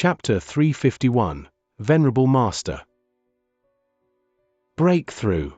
Chapter 351, Venerable Master. Breakthrough.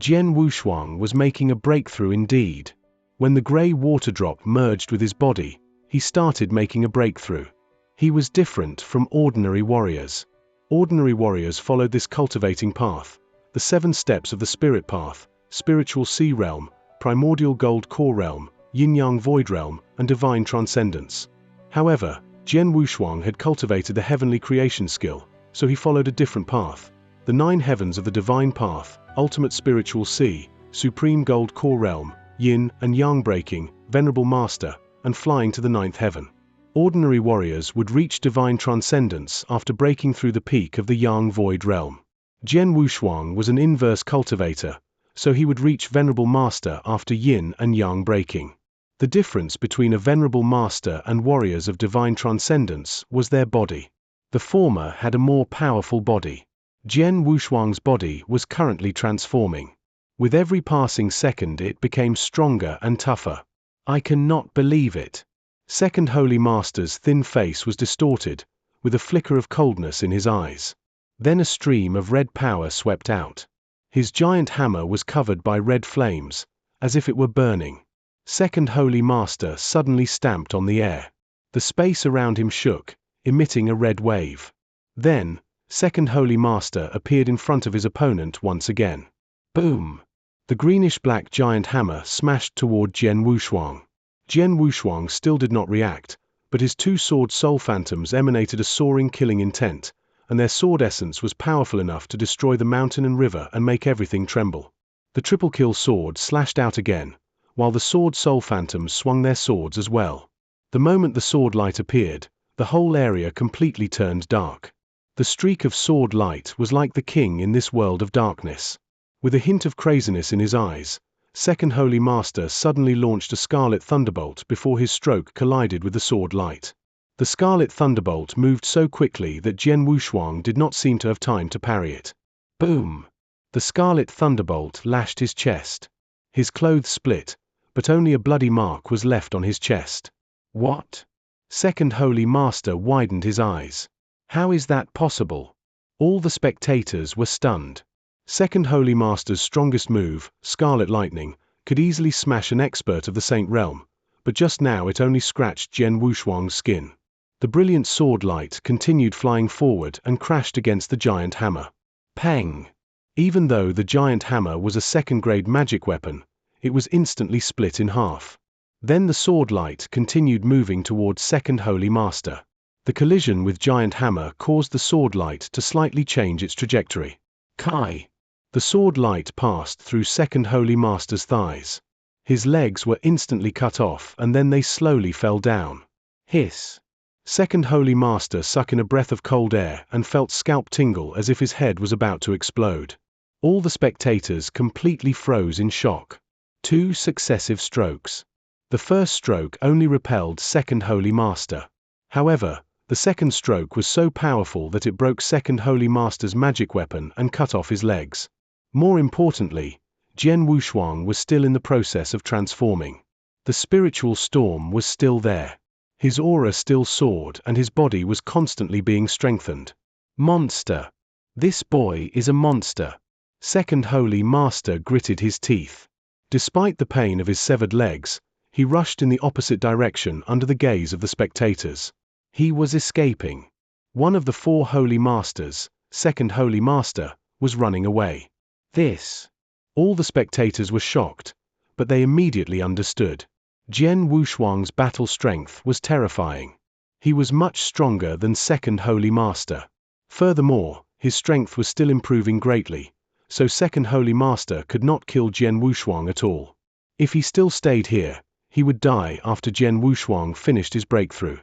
Jian Wushuang was making a breakthrough indeed. When the grey water drop merged with his body, he started making a breakthrough. He was different from ordinary warriors. Ordinary warriors followed this cultivating path, the 7 steps of the spirit path, spiritual sea realm, primordial gold core realm, yin-yang void realm, and divine transcendence. However, Jian Wushuang had cultivated the heavenly creation skill, so he followed a different path. The 9 heavens of the divine path, ultimate spiritual sea, supreme gold core realm, yin and yang breaking, venerable master, and flying to the 9th heaven. Ordinary warriors would reach divine transcendence after breaking through the peak of the yang void realm. Jian Wushuang was an inverse cultivator, so he would reach venerable master after yin and yang breaking. The difference between a venerable master and warriors of divine transcendence was their body. The former had a more powerful body. Jian Wushuang's body was currently transforming. With every passing second it became stronger and tougher. I cannot believe it. Second Holy Master's thin face was distorted, with a flicker of coldness in his eyes. Then a stream of red power swept out. His giant hammer was covered by red flames, as if it were burning. Second Holy Master suddenly stamped on the air. The space around him shook, emitting a red wave. Then, Second Holy Master appeared in front of his opponent once again. Boom! The greenish-black giant hammer smashed toward Jian Wushuang. Jian Wushuang still did not react, but his 2 sword soul phantoms emanated a soaring killing intent, and their sword essence was powerful enough to destroy the mountain and river and make everything tremble. The triple kill sword slashed out again, while the sword soul phantoms swung their swords as well. The moment the sword light appeared, the whole area completely turned dark. The streak of sword light was like the king in this world of darkness. With a hint of craziness in his eyes, Second Holy Master suddenly launched a scarlet thunderbolt before his stroke collided with the sword light. The scarlet thunderbolt moved so quickly that Jian Wushuang did not seem to have time to parry it. Boom! The scarlet thunderbolt lashed his chest. His clothes split, but only a bloody mark was left on his chest. What? Second Holy Master widened his eyes. How is that possible? All the spectators were stunned. Second Holy Master's strongest move, Scarlet Lightning, could easily smash an expert of the Saint Realm, but just now it only scratched Jian Wushuang's skin. The brilliant sword light continued flying forward and crashed against the giant hammer. Pang! Even though the giant hammer was a second-grade magic weapon, it was instantly split in half. Then the sword light continued moving towards Second Holy Master. The collision with giant hammer caused the sword light to slightly change its trajectory. Kai! The sword light passed through Second Holy Master's thighs. His legs were instantly cut off and then they slowly fell down. Hiss! Second Holy Master sucked in a breath of cold air and felt scalp tingle as if his head was about to explode. All the spectators completely froze in shock. 2 successive strokes. The first stroke only repelled Second Holy Master. However, the second stroke was so powerful that it broke Second Holy Master's magic weapon and cut off his legs. More importantly, Jian Wushuang was still in the process of transforming. The spiritual storm was still there. His aura still soared and his body was constantly being strengthened. Monster! This boy is a monster. Second Holy Master gritted his teeth. Despite the pain of his severed legs, he rushed in the opposite direction under the gaze of the spectators. He was escaping. One of the 4 Holy Masters, Second Holy Master, was running away. This. All the spectators were shocked, but they immediately understood. Jian Wushuang's battle strength was terrifying. He was much stronger than Second Holy Master. Furthermore, his strength was still improving greatly, so Second Holy Master could not kill Jian Wushuang at all. If he still stayed here, he would die after Jian Wushuang finished his breakthrough.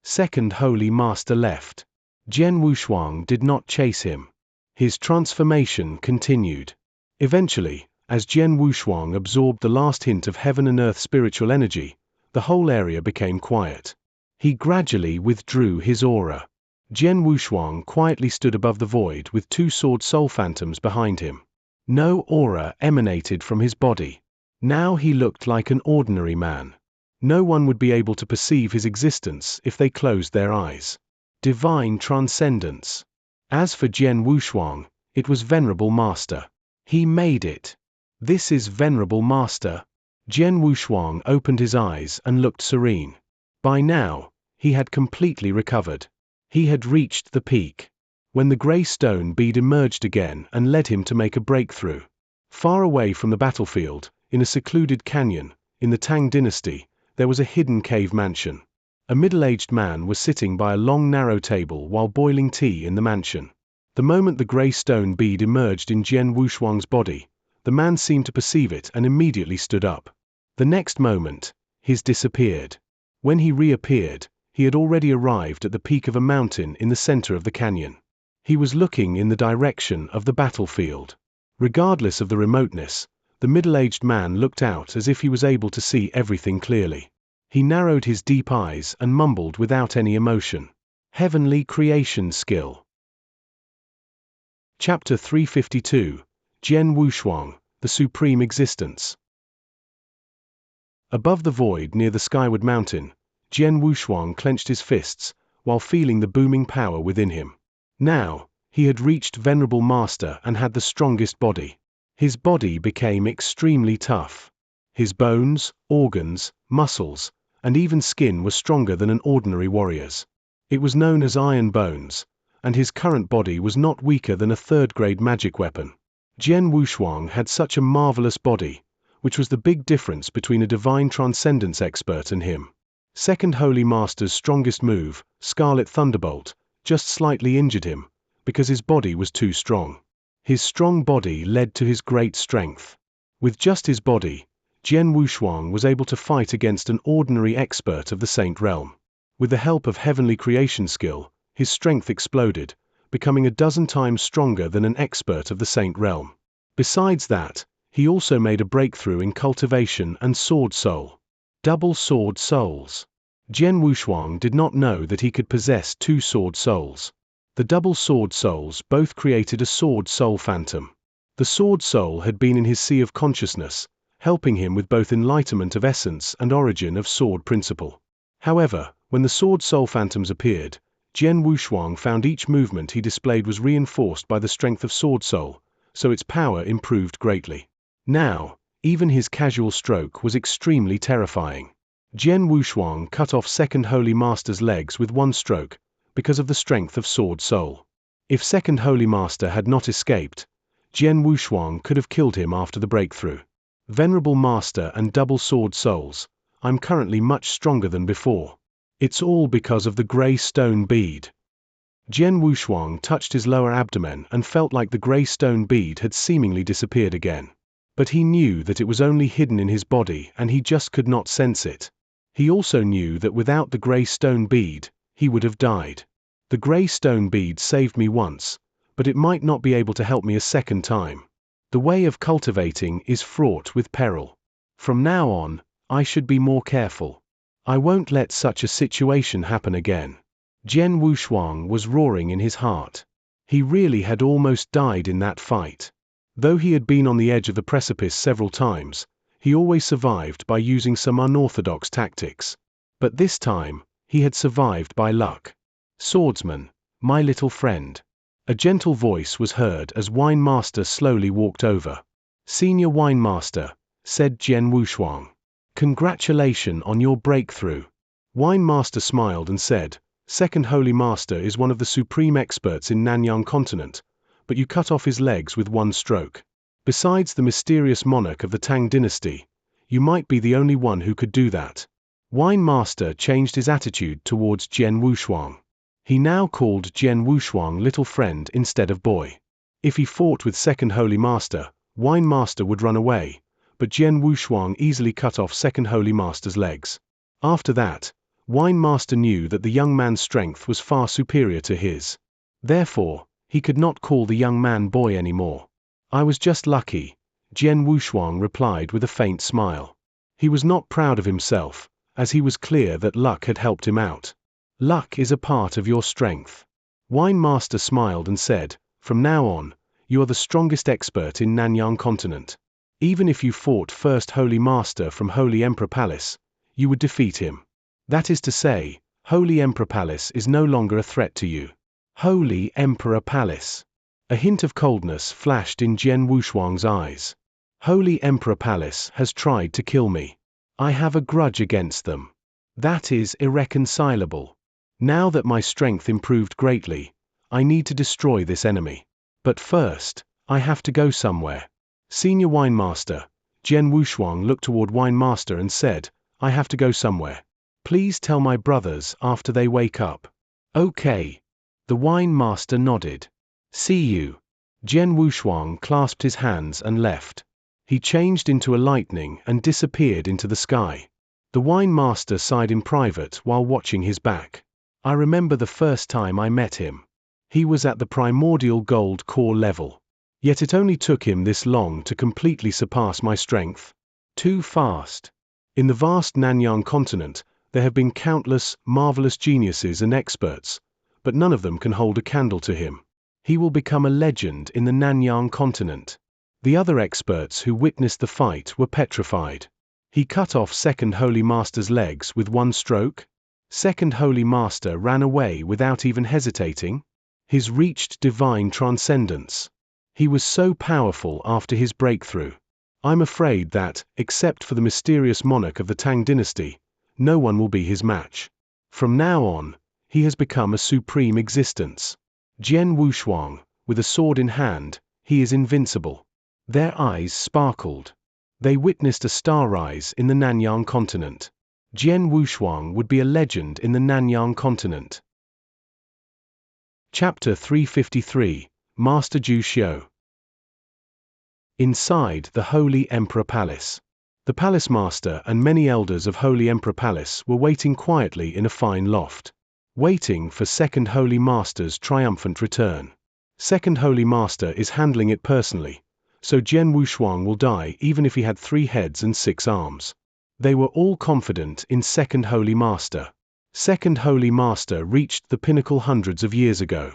Second Holy Master left. Jian Wushuang did not chase him. His transformation continued. Eventually, as Jian Wushuang absorbed the last hint of heaven and earth spiritual energy, the whole area became quiet. He gradually withdrew his aura. Jian Wushuang quietly stood above the void with 2 sword soul phantoms behind him. No aura emanated from his body. Now he looked like an ordinary man. No one would be able to perceive his existence if they closed their eyes. Divine transcendence. As for Jian Wushuang, it was Venerable Master. He made it. This is Venerable Master. Jian Wushuang opened his eyes and looked serene. By now, he had completely recovered. He had reached the peak. When the grey stone bead emerged again and led him to make a breakthrough. Far away from the battlefield, in a secluded canyon, in the Tang dynasty, there was a hidden cave mansion. A middle-aged man was sitting by a long narrow table while boiling tea in the mansion. The moment the grey stone bead emerged in Jian Wushuang's body, the man seemed to perceive it and immediately stood up. The next moment, his disappeared. When he reappeared, he had already arrived at the peak of a mountain in the center of the canyon. He was looking in the direction of the battlefield. Regardless of the remoteness, the middle-aged man looked out as if he was able to see everything clearly. He narrowed his deep eyes and mumbled without any emotion. Heavenly creation skill. Chapter 352, Jian Wushuang, the Supreme Existence. Above the void near the skyward mountain, Jian Wushuang clenched his fists, while feeling the booming power within him. Now, he had reached Venerable Master and had the strongest body. His body became extremely tough. His bones, organs, muscles, and even skin were stronger than an ordinary warrior's. It was known as iron bones, and his current body was not weaker than a third-grade magic weapon. Jian Wushuang had such a marvelous body, which was the big difference between a divine transcendence expert and him. Second Holy Master's strongest move, Scarlet Thunderbolt, just slightly injured him, because his body was too strong. His strong body led to his great strength. With just his body, Jian Wushuang was able to fight against an ordinary expert of the Saint Realm. With the help of heavenly creation skill, his strength exploded, becoming a dozen times stronger than an expert of the Saint Realm. Besides that, he also made a breakthrough in cultivation and sword soul. Double sword souls. Jian Wushuang did not know that he could possess two sword souls. The double sword souls both created a sword soul phantom. The sword soul had been in his sea of consciousness, helping him with both enlightenment of essence and origin of sword principle. However, when the sword soul phantoms appeared, Jian Wushuang found each movement he displayed was reinforced by the strength of sword soul, so its power improved greatly. Now, even his casual stroke was extremely terrifying. Jian Wushuang cut off Second Holy Master's legs with one stroke, because of the strength of sword soul. If Second Holy Master had not escaped, Jian Wushuang could have killed him after the breakthrough. Venerable Master and double sword souls, I'm currently much stronger than before. It's all because of the grey stone bead. Jian Wushuang touched his lower abdomen and felt like the grey stone bead had seemingly disappeared again. But he knew that it was only hidden in his body and he just could not sense it. He also knew that without the grey stone bead, he would have died. The grey stone bead saved me once, but it might not be able to help me a second time. The way of cultivating is fraught with peril. From now on, I should be more careful. I won't let such a situation happen again. Jian Wushuang was roaring in his heart. He really had almost died in that fight. Though he had been on the edge of the precipice several times, he always survived by using some unorthodox tactics. But this time, he had survived by luck. Swordsman, my little friend. A gentle voice was heard as Wine Master slowly walked over. Senior Wine Master, said Jian Wushuang. Congratulations on your breakthrough. Wine Master smiled and said, Second Holy Master is one of the supreme experts in Nanyang continent, but you cut off his legs with one stroke. Besides the mysterious monarch of the Tang dynasty, you might be the only one who could do that. Wine Master changed his attitude towards Jian Wushuang. He now called Jian Wushuang little friend instead of boy. If he fought with Second Holy Master, Wine Master would run away, but Jian Wushuang easily cut off Second Holy Master's legs. After that, Wine Master knew that the young man's strength was far superior to his. Therefore, he could not call the young man boy anymore. I was just lucky, Jian Wushuang replied with a faint smile. He was not proud of himself, as he was clear that luck had helped him out. Luck is a part of your strength. Wine Master smiled and said, From now on, you are the strongest expert in Nanyang continent. Even if you fought First Holy Master from Holy Emperor Palace, you would defeat him. That is to say, Holy Emperor Palace is no longer a threat to you. Holy Emperor Palace. A hint of coldness flashed in Jian Wushuang's eyes. Holy Emperor Palace has tried to kill me. I have a grudge against them. That is irreconcilable. Now that my strength improved greatly, I need to destroy this enemy. But first, I have to go somewhere. Senior Wine Master, Jian Wushuang looked toward Wine Master and said, I have to go somewhere. Please tell my brothers after they wake up. Okay. The Wine Master nodded. See you. Jian Wushuang clasped his hands and left. He changed into a lightning and disappeared into the sky. The Wine Master sighed in private while watching his back. I remember the first time I met him. He was at the primordial gold core level. Yet it only took him this long to completely surpass my strength. Too fast. In the vast Nanyang continent, there have been countless, marvelous geniuses and experts, but none of them can hold a candle to him. He will become a legend in the Nanyang continent. The other experts who witnessed the fight were petrified. He cut off Second Holy Master's legs with one stroke. Second Holy Master ran away without even hesitating. He's reached divine transcendence. He was so powerful after his breakthrough. I'm afraid that, except for the mysterious monarch of the Tang dynasty, no one will be his match. From now on, he has become a supreme existence. Jian Wushuang, with a sword in hand, he is invincible. Their eyes sparkled. They witnessed a star rise in the Nanyang continent. Jian Wushuang would be a legend in the Nanyang continent. Chapter 353, Master Ju Xiu. Inside the Holy Emperor Palace. The Palace Master and many elders of Holy Emperor Palace were waiting quietly in a fine loft. Waiting for Second Holy Master's triumphant return. Second Holy Master is handling it personally, so Jian Wushuang will die even if he had 3 heads and 6 arms. They were all confident in Second Holy Master. Second Holy Master reached the pinnacle hundreds of years ago.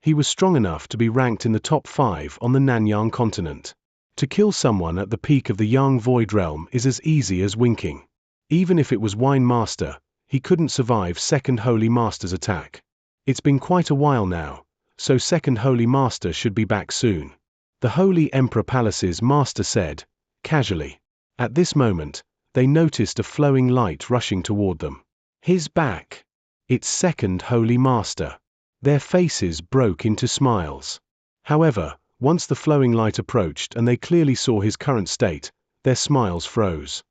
He was strong enough to be ranked in the top 5 on the Nanyang continent. To kill someone at the peak of the Yang Void Realm is as easy as winking. Even if it was Wine Master, he couldn't survive Second Holy Master's attack. It's been quite a while now, so Second Holy Master should be back soon. The Holy Emperor Palace's master said, casually. At this moment, they noticed a flowing light rushing toward them. His back. It's Second Holy Master. Their faces broke into smiles. However, once the flowing light approached and they clearly saw his current state, their smiles froze.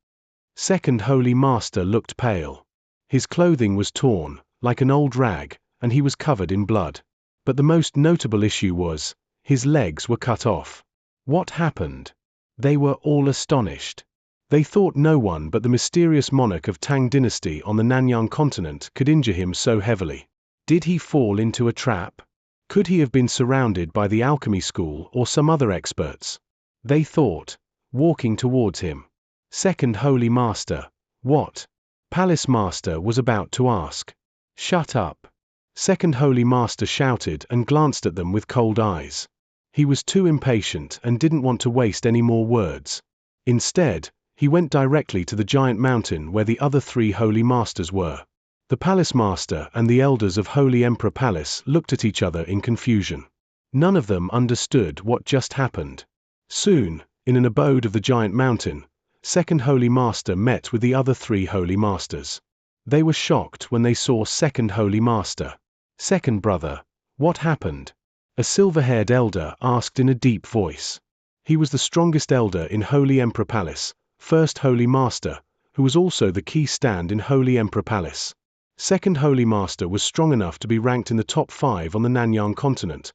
Second Holy Master looked pale. His clothing was torn, like an old rag, and he was covered in blood. But the most notable issue was, his legs were cut off. What happened? They were all astonished. They thought no one but the mysterious monarch of Tang dynasty on the Nanyang continent could injure him so heavily. Did he fall into a trap? Could he have been surrounded by the alchemy school or some other experts? They thought, walking towards him. Second Holy Master, what? Palace Master was about to ask. Shut up. Second Holy Master shouted and glanced at them with cold eyes. He was too impatient and didn't want to waste any more words. Instead, he went directly to the giant mountain where the other 3 Holy Masters were. The Palace Master and the elders of Holy Emperor Palace looked at each other in confusion. None of them understood what just happened. Soon, in an abode of the giant mountain, Second Holy Master met with the other 3 Holy Masters. They were shocked when they saw Second Holy Master. Second brother, what happened? A silver-haired elder asked in a deep voice. He was the strongest elder in Holy Emperor Palace, First Holy Master, who was also the key stand in Holy Emperor Palace. Second Holy Master was strong enough to be ranked in the top 5 on the Nanyang continent,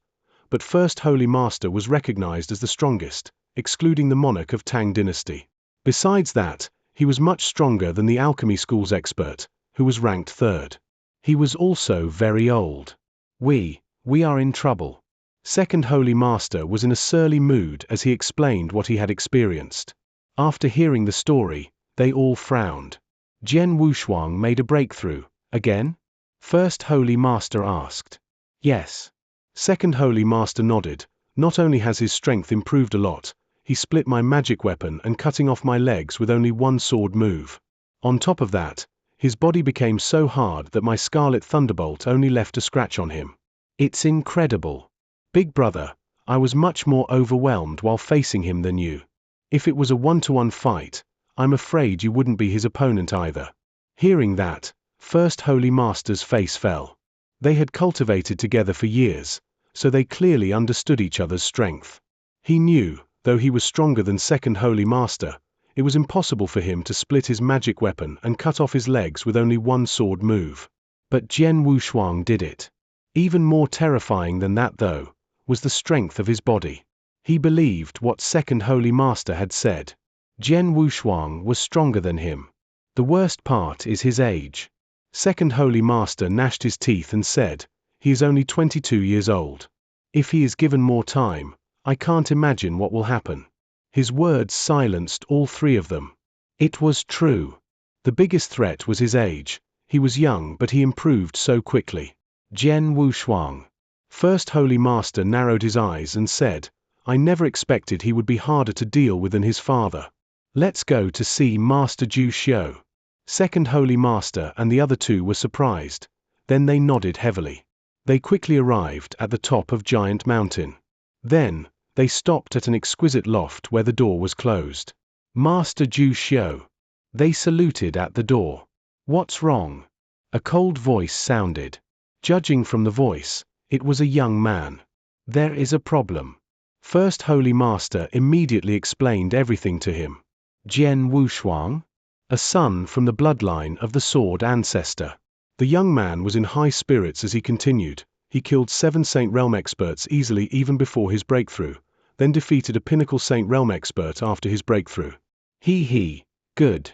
but First Holy Master was recognized as the strongest, excluding the monarch of Tang dynasty. Besides that, he was much stronger than the alchemy school's expert, who was ranked 3rd. He was also very old. We are in trouble. Second Holy Master was in a surly mood as he explained what he had experienced. After hearing the story, they all frowned. Jian Wushuang made a breakthrough. Again? First Holy Master asked. Yes. Second Holy Master nodded. Not only has his strength improved a lot, he split my magic weapon and cutting off my legs with only one sword move. On top of that, His body became so hard that my scarlet thunderbolt only left a scratch on him. It's incredible. Big brother, I was much more overwhelmed while facing him than you. If it was a one-to-one fight, I'm afraid you wouldn't be his opponent either. Hearing that, First Holy Master's face fell. They had cultivated together for years, so they clearly understood each other's strength. He knew, though he was stronger than Second Holy Master, it was impossible for him to split his magic weapon and cut off his legs with only one sword move. But Jian Wushuang did it. Even more terrifying than that, though, was the strength of his body. He believed what Second Holy Master had said. Jian Wushuang was stronger than him. The worst part is his age. Second Holy Master gnashed his teeth and said, he is only 22 years old. If he is given more time, I can't imagine what will happen. His words silenced all three of them. It was true. The biggest threat was his age. He was young, but he improved so quickly. Jian Wushuang. First Holy Master narrowed his eyes and said, I never expected he would be harder to deal with than his father. Let's go to see Master Ju Xiu. Second Holy Master and the other two were surprised. Then they nodded heavily. They quickly arrived at the top of Giant Mountain. Then, they stopped at an exquisite loft where the door was closed. Master Ju Xiu. They saluted at the door. What's wrong? A cold voice sounded. Judging from the voice, it was a young man. There is a problem. First Holy Master immediately explained everything to him. Jian Wushuang? A son from the bloodline of the Sword Ancestor. The young man was in high spirits as he continued. He killed 7 Saint Realm experts easily even before his breakthrough, then defeated a Pinnacle Saint Realm expert after his breakthrough. Good.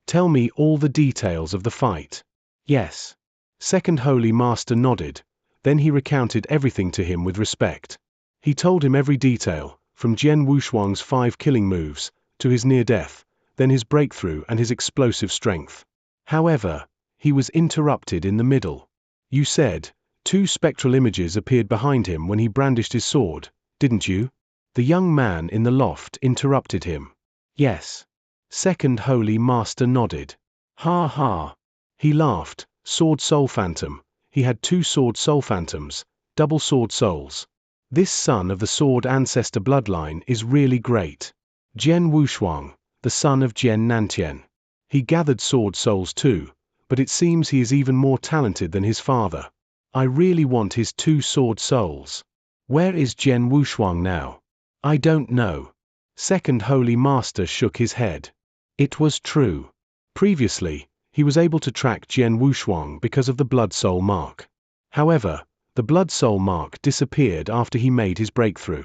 Tell me all the details of the fight. Yes. Second Holy Master nodded, then he recounted everything to him with respect. He told him every detail, from Jian Wushuang's 5 killing moves, to his near-death, then his breakthrough and his explosive strength. However, he was interrupted in the middle. You said, 2 spectral images appeared behind him when he brandished his sword, didn't you? The young man in the loft interrupted him. Yes. Second Holy Master nodded. Ha ha. He laughed. Sword Soul Phantom. He had 2 Sword Soul Phantoms, double Sword Souls. This son of the Sword Ancestor bloodline is really great. Jian Wushuang, the son of Jian Nantian. He gathered Sword Souls too, but it seems he is even more talented than his father. I really want his 2 Sword Souls. Where is Jian Wushuang now? I don't know. Second Holy Master shook his head. It was true. Previously, he was able to track Jian Wushuang because of the Blood Soul mark. However, the Blood Soul mark disappeared after he made his breakthrough.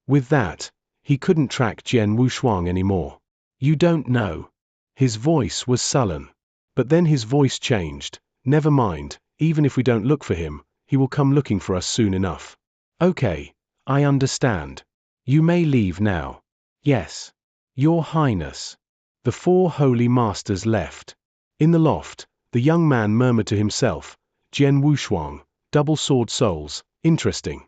With that, he couldn't track Jian Wushuang anymore. You don't know. His voice was sullen. But then his voice changed. Never mind, even if we don't look for him, he will come looking for us soon enough. Okay, I understand. You may leave now. Yes. Your Highness. The 4 Holy Masters left. In the loft, the young man murmured to himself, Jian Wushuang, double Sword Souls, interesting.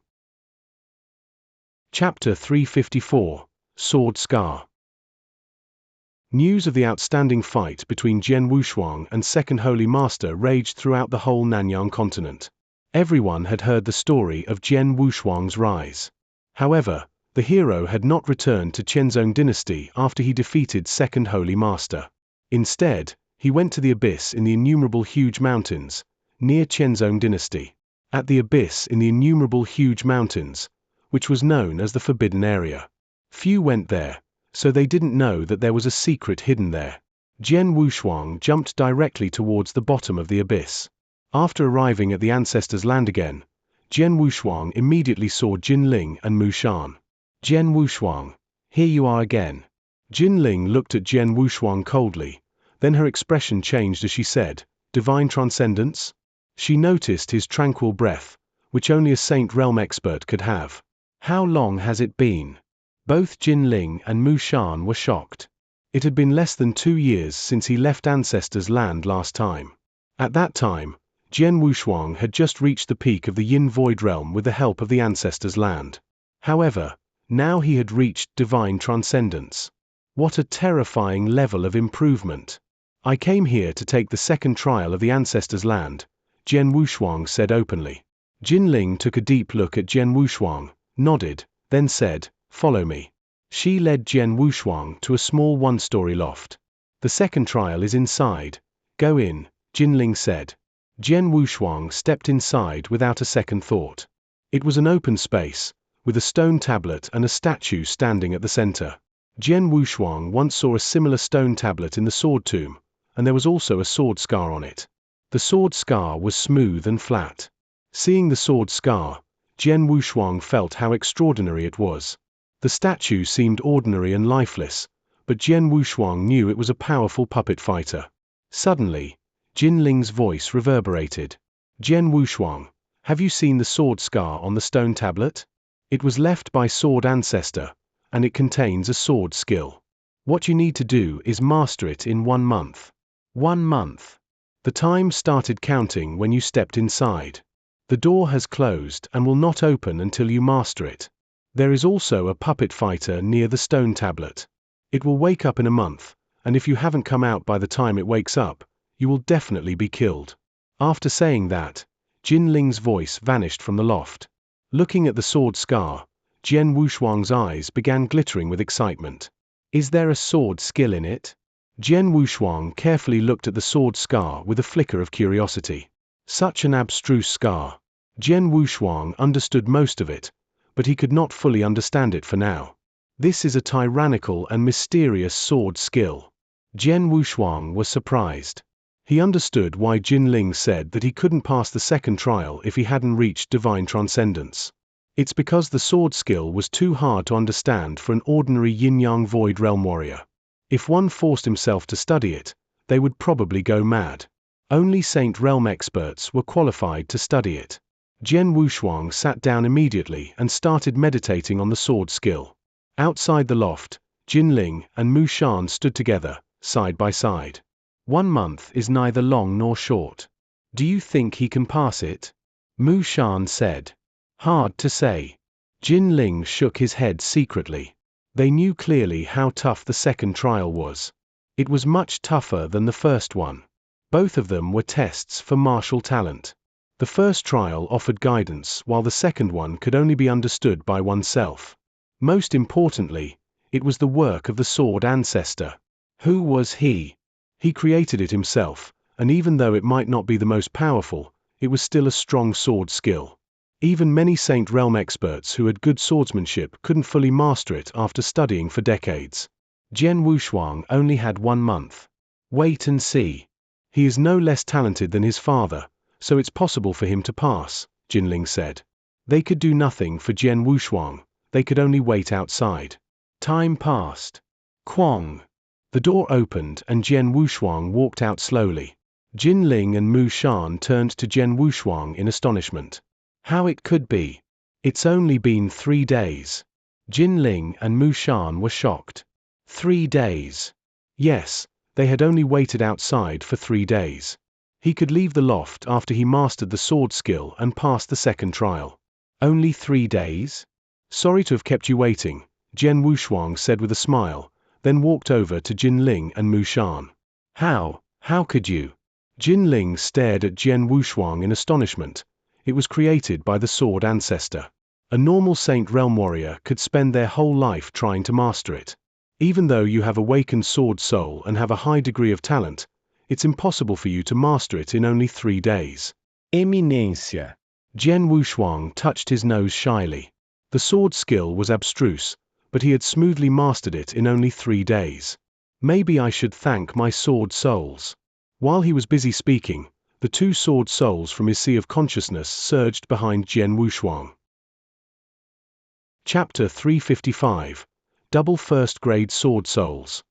Chapter 354, Sword Scar. News of the outstanding fight between Jian Wushuang and Second Holy Master raged throughout the whole Nanyang continent. Everyone had heard the story of Jian Wushuang's rise. However, the hero had not returned to Qianzhong Dynasty after he defeated Second Holy Master. Instead, he went to the abyss in the innumerable huge mountains, near Qianzhong Dynasty. At the abyss in the innumerable huge mountains, which was known as the Forbidden Area. Few went there, so they didn't know that there was a secret hidden there. Jian Wushuang jumped directly towards the bottom of the abyss. After arriving at the ancestors' land again, Jian Wushuang immediately saw Jinling and Mushan. Jian Wushuang, here you are again. Jinling looked at Jian Wushuang coldly, then her expression changed as she said, Divine Transcendence? She noticed his tranquil breath, which only a Saint Realm expert could have. How long has it been? Both Jinling and Mushan were shocked. It had been less than 2 years since he left Ancestors' Land last time. At that time, Jian Wushuang had just reached the peak of the Yin Void Realm with the help of the Ancestors' Land. However, now he had reached Divine Transcendence. What a terrifying level of improvement. I came here to take the second trial of the ancestors' land, Jian Wushuang said openly. Jinling took a deep look at Jian Wushuang, nodded, then said, "Follow me." She led Jian Wushuang to a small one-story loft. "The second trial is inside. Go in," Jinling said. Jian Wushuang stepped inside without a second thought. It was an open space, with a stone tablet and a statue standing at the center. Jian Wushuang once saw a similar stone tablet in the sword tomb, and there was also a sword scar on it. The sword scar was smooth and flat. Seeing the sword scar, Jian Wushuang felt how extraordinary it was. The statue seemed ordinary and lifeless, but Jian Wushuang knew it was a powerful puppet fighter. Suddenly, Jinling's voice reverberated. "Jian Wushuang, have you seen the sword scar on the stone tablet? It was left by Sword Ancestor, and it contains a sword skill. What you need to do is master it in 1 month. 1 month. The time started counting when you stepped inside. The door has closed and will not open until you master it. There is also a puppet fighter near the stone tablet. It will wake up in a month, and if you haven't come out by the time it wakes up, you will definitely be killed." After saying that, Jinling's voice vanished from the loft. Looking at the sword scar, Jian Wushuang's eyes began glittering with excitement. "Is there a sword skill in it?" Jian Wushuang carefully looked at the sword scar with a flicker of curiosity. Such an abstruse scar. Jian Wushuang understood most of it, but he could not fully understand it for now. This is a tyrannical and mysterious sword skill. Jian Wushuang was surprised. He understood why Jinling said that he couldn't pass the second trial if he hadn't reached divine transcendence. It's because the sword skill was too hard to understand for an ordinary yin-yang void realm warrior. If one forced himself to study it, they would probably go mad. Only Saint Realm experts were qualified to study it. Jian Wushuang sat down immediately and started meditating on the sword skill. Outside the loft, Jinling and Mu Shan stood together, side by side. 1 month is neither long nor short. Do you think he can pass it? Mu Shan said. Hard to say. Jinling shook his head secretly. They knew clearly how tough the second trial was. It was much tougher than the first one. Both of them were tests for martial talent. The first trial offered guidance while the second one could only be understood by oneself. Most importantly, it was the work of the Sword Ancestor. Who was he? He created it himself, and even though it might not be the most powerful, it was still a strong sword skill. Even many Saint Realm experts who had good swordsmanship couldn't fully master it after studying for decades. Jian Wushuang only had 1 month. Wait and see. He is no less talented than his father, so it's possible for him to pass, Jinling said. They could do nothing for Jian Wushuang, they could only wait outside. Time passed. Kwong. The door opened and Jian Wushuang walked out slowly. Jinling and Mu Shan turned to Jian Wushuang in astonishment. How it could be? It's only been 3 days. Jinling and Mu Shan were shocked. 3 days. Yes, they had only waited outside for 3 days. He could leave the loft after he mastered the sword skill and passed the second trial. Only 3 days? Sorry to have kept you waiting, Jian Wushuang said with a smile, then walked over to Jinling and Mu Shan. How could you? Jinling stared at Jian Wushuang in astonishment. It was created by the Sword Ancestor. A normal Saint Realm warrior could spend their whole life trying to master it. Even though you have awakened sword soul and have a high degree of talent, it's impossible for you to master it in only 3 days. Eminencia. Jian Wushuang touched his nose shyly. The sword skill was abstruse, but he had smoothly mastered it in only 3 days. Maybe I should thank my sword souls. While he was busy speaking, the 2 sword souls from his sea of consciousness surged behind Jian Wushuang. Chapter 355. Double First-Grade Sword Souls.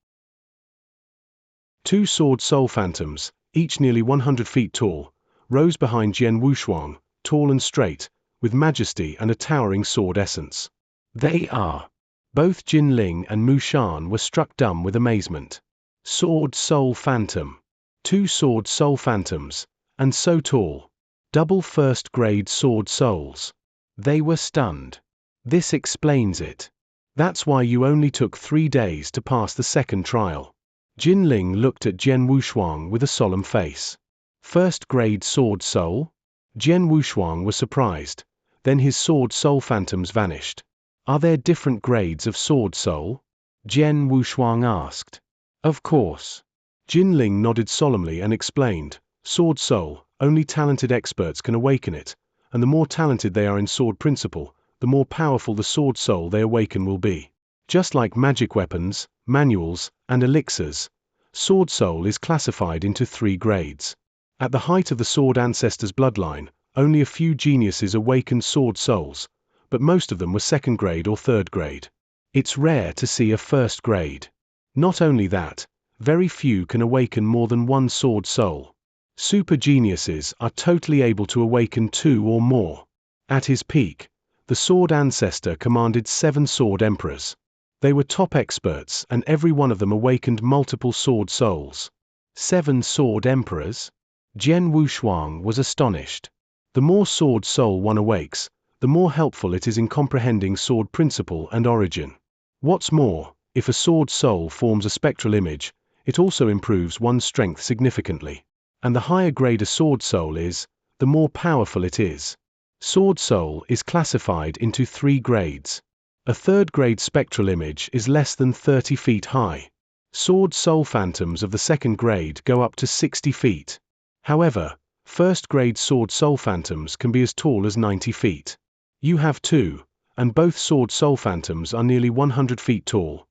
2 sword soul phantoms, each nearly 100 feet tall, rose behind Jian Wushuang, tall and straight, with majesty and a towering sword essence. They are. Both Jinling and Mu Shan were struck dumb with amazement. Sword soul phantom. 2 sword soul phantoms, and so tall. Double first-grade sword souls. They were stunned. This explains it. That's why you only took 3 days to pass the second trial. Jinling looked at Jian Wushuang with a solemn face. First grade sword soul? Jian Wushuang was surprised. Then his sword soul phantoms vanished. Are there different grades of sword soul? Jian Wushuang asked. Of course. Jinling nodded solemnly and explained, sword soul, only talented experts can awaken it, and the more talented they are in sword principle, the more powerful the sword soul they awaken will be. Just like magic weapons, manuals, and elixirs, sword soul is classified into 3 grades. At the height of the sword ancestor's bloodline, only a few geniuses awakened sword souls, but most of them were 2nd grade or 3rd grade. It's rare to see a 1st grade. Not only that, very few can awaken more than 1 sword soul. Super geniuses are totally able to awaken 2 or more. At his peak, the sword ancestor commanded 7 sword emperors. They were top experts and every one of them awakened multiple sword souls. 7 sword emperors? Jian Wushuang was astonished. The more sword soul one awakes, the more helpful it is in comprehending sword principle and origin. What's more, if a sword soul forms a spectral image, it also improves one's strength significantly. And the higher grade a sword soul is, the more powerful it is. Sword soul is classified into 3 grades. A 3rd grade spectral image is less than 30 feet high. Sword soul phantoms of the 2nd grade go up to 60 feet. However, 1st grade sword soul phantoms can be as tall as 90 feet. You have 2, and both sword soul phantoms are nearly 100 feet tall.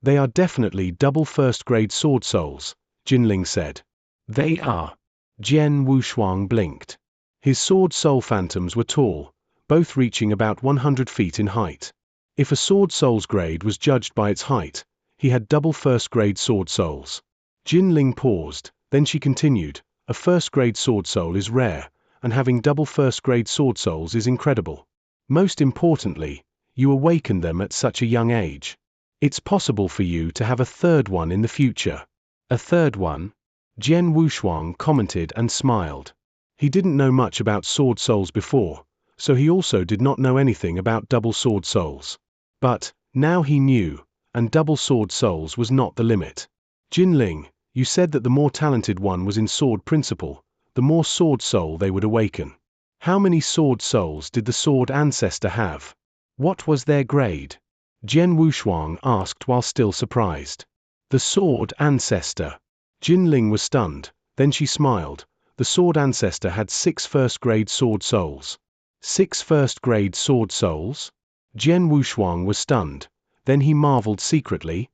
They are definitely double 1st grade sword souls, Jinling said. They are. Jian Wushuang blinked. His sword soul phantoms were tall, both reaching about 100 feet in height. If a sword soul's grade was judged by its height, he had double 1st grade sword souls. Jinling paused, then she continued, a 1st grade sword soul is rare, and having double 1st grade sword souls is incredible. Most importantly, you awaken them at such a young age. It's possible for you to have a 3rd one in the future. A 3rd one? Jian Wushuang commented and smiled. He didn't know much about sword souls before, so he also did not know anything about double sword souls. But, now he knew, and double sword souls was not the limit. Jinling, you said that the more talented one was in sword principle, the more sword soul they would awaken. How many sword souls did the sword ancestor have? What was their grade? Jian Wushuang asked while still surprised. The sword ancestor. Jinling was stunned, then she smiled. The sword ancestor had 6 1st grade sword souls. 6 1st grade sword souls? Jian Wushuang was stunned, then he marveled secretly.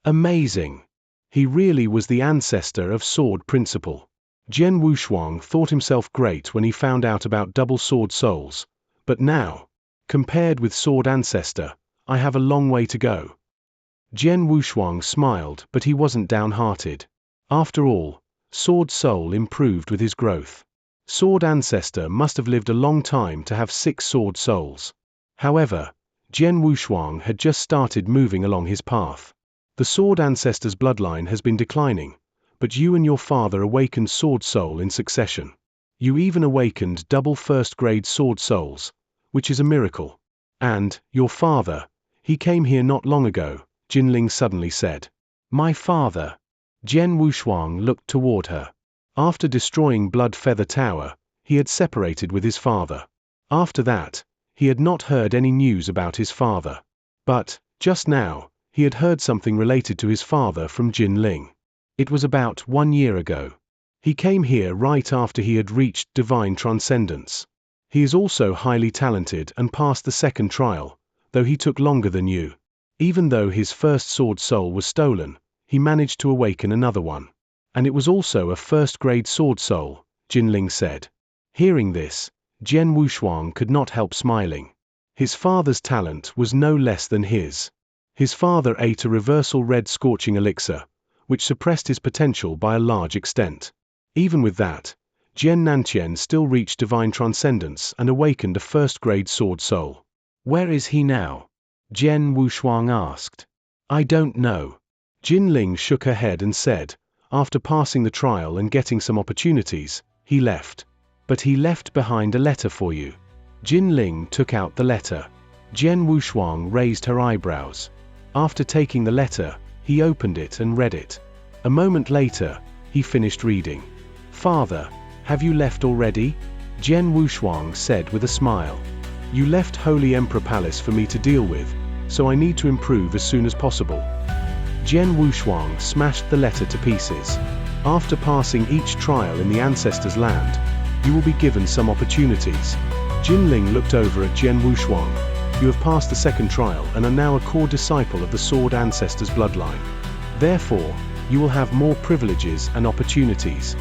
Amazing! He really was the ancestor of sword principle. Jian Wushuang thought himself great when he found out about double sword souls, but now, compared with sword ancestor, I have a long way to go. Jian Wushuang smiled, but he wasn't downhearted. After all, sword soul improved with his growth. Sword ancestor must have lived a long time to have 6 sword souls. However, Jian Wushuang had just started moving along his path. The sword ancestor's bloodline has been declining, but you and your father awakened sword soul in succession. You even awakened double 1st grade sword souls, which is a miracle. And, your father, he came here not long ago, Jinling suddenly said. My father. Jian Wushuang looked toward her. After destroying Blood Feather Tower, he had separated with his father. After that, he had not heard any news about his father. But, just now, he had heard something related to his father from Jinling. It was about 1 year ago. He came here right after he had reached divine transcendence. He is also highly talented and passed the 2nd trial, though he took longer than you. Even though his 1st sword soul was stolen, he managed to awaken another one. And it was also a 1st grade sword soul, Jinling said. Hearing this, Jian Wushuang could not help smiling. His father's talent was no less than his. His father ate a reversal red scorching elixir, which suppressed his potential by a large extent. Even with that, Jian Nantian still reached divine transcendence and awakened a 1st grade sword soul. Where is he now? Jian Wushuang asked. I don't know. Jinling shook her head and said, after passing the trial and getting some opportunities, he left. But he left behind a letter for you. Jinling took out the letter. Jian Wushuang raised her eyebrows. After taking the letter, he opened it and read it. A moment later, he finished reading. "Father, have you left already?" Jian Wushuang said with a smile. "You left Holy Emperor Palace for me to deal with, so I need to improve as soon as possible." Jian Wushuang smashed the letter to pieces. "After passing each trial in the ancestors' land, you will be given some opportunities." Jinling looked over at Jian Wushuang. "You have passed the second trial and are now a core disciple of the Sword Ancestors bloodline. Therefore, you will have more privileges and opportunities.